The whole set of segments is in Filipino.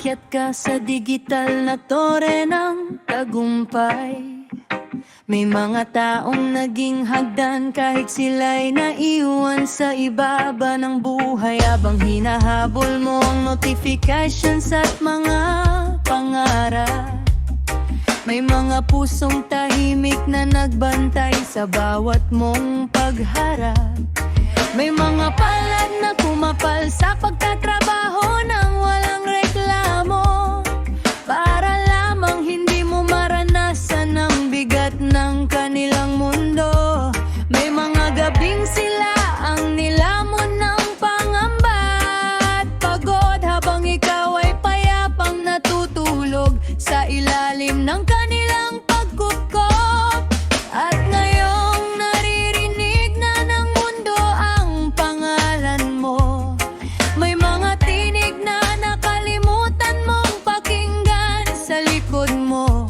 aakyat ka sa digital na tore ng tagumpay. May mga taong naging hagdan kahit sila'y naiwan sa ibaba ng buhay. Habang hinahabol mo ang notifications at mga pangarap, may mga pusong tahimik na nagbantay sa bawat mong pagharap. May mga palad na kumapal sa pagtatrabaho ng walang reklamo, para lamang hindi mo maranasan ang bigat ng kanilang mundo. May mga gabing sila ang nilamon ng pangamba at pagod, habang ikaw ay payapang natutulog sa ilalim ng kanilang pagkukop. At ngayong naririnig na ng mundo ang pangalan mo, may mga tinig na nakalimutan mong pakinggan sa likod mo.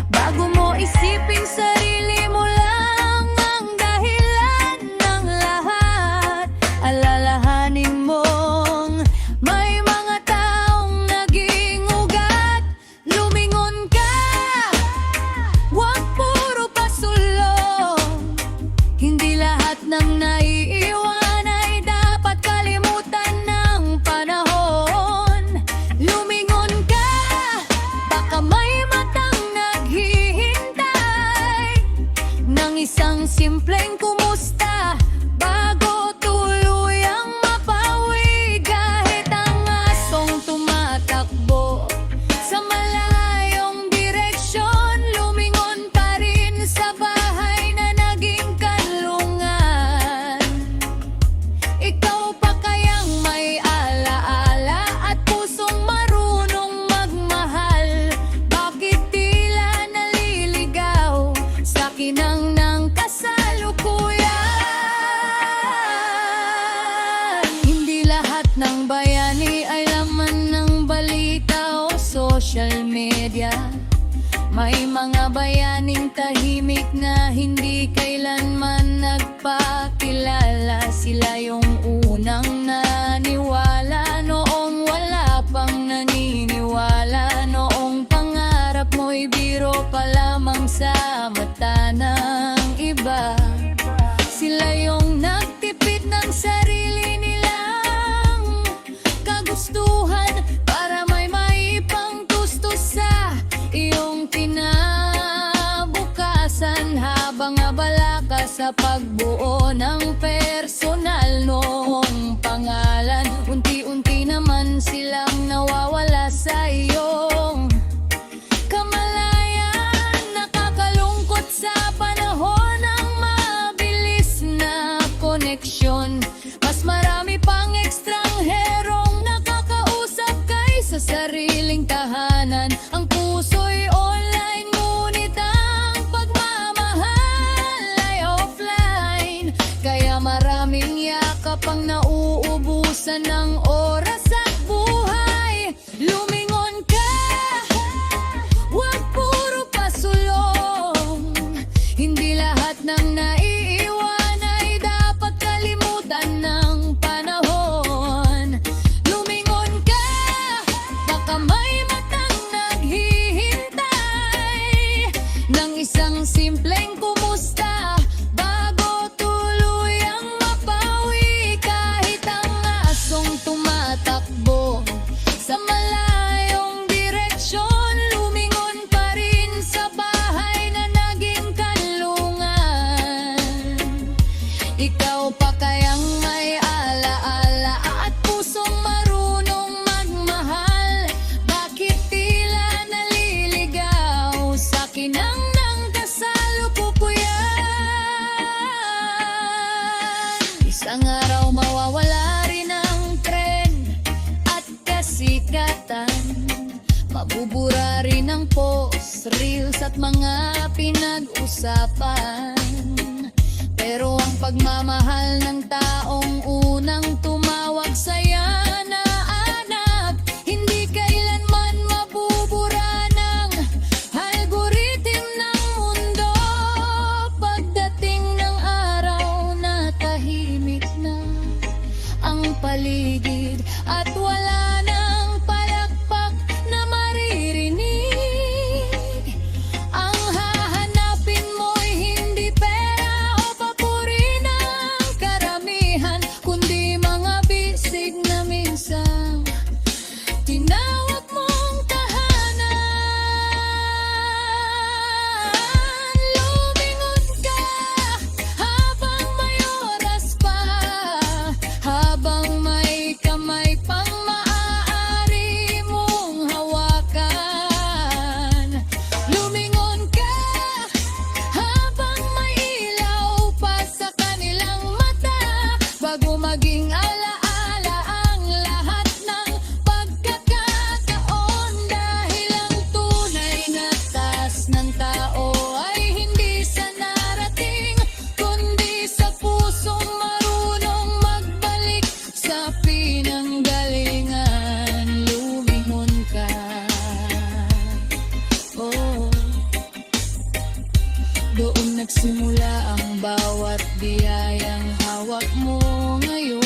Bago mo isipin, sarili mo lang ang dahilan ng lahat. Alalahanin mong may mga taong naging ugat. Lumingon ka, huwag puro pasulong. Hindi lahat ng naiiwan ay dapat kalimutan ng panahon. Lumingon ka, baka may matang naghihintay ng isang simpleng kumusta bago tuluyang mapawi. Kahit ang asong tumatakbo sa malayong direksyon, lumingon pa rin sa bahay na naging kanlungan. Ikaw pa kayang may alaala at pusong marunong magmahal? Bakit tila naliligaw sa kinang ng kasalukuyan? Hindi lahat ng bayani ay laman ng balita o social media. May mga bayaning tahimik na hindi kailanman nagpakilala. Sila yung unang naniwala noong wala pang naniniwala. Noong pangarap mo'y biro pa lamang sa mata ng iba. Sila yung nagtipid ng sarili nilang kagustuhan para may maipangtustos sa iyong kinabukasan. Habang abala ka sa pagbuo ng personal noong pangalan, unti-unti naman silang nawawala sa iyong kamalayan. Nakakalungkot sa panahon ng mabilis na koneksyon. Mas marami pang ekstrangherong nakakausap kaysa sariling tahanan. Ang puso'y online, ngunit ang pagmamahal ay offline. Kaya maraming yakap ang nauubusan ng oras at buhay. Lumingon ka, huwag puro pasulong. Hindi lahat ng naiiwan ay dapat kalimutan ng panahon. Lumingon ka, baka may matang naghihintay ng isang simpleng kumusta bago tuluyang mapawi. Kahit ang asong tumatakbo sa malayong direksyon, lumingon pa rin sa bahay na naging kanlungan. Ikaw pa kayang may alaala at pusong marunong magmahal? Bakit tila naliligaw sa kinang ng kasalukuyan? Isang araw mawawala rin ang trend at kasikatan. Mabubura rin ang post, reels at mga pinag-usapan. Pero ang pagmamahal ng taong unang tumawag sa'ya na anak, hindi kailanman mabubura ng algorithm ng mundo. Pagdating ng araw na tahimik na ang paligid at wala nang palakpak Doon nagsimula ang bawat biyayang hawak mo ngayon.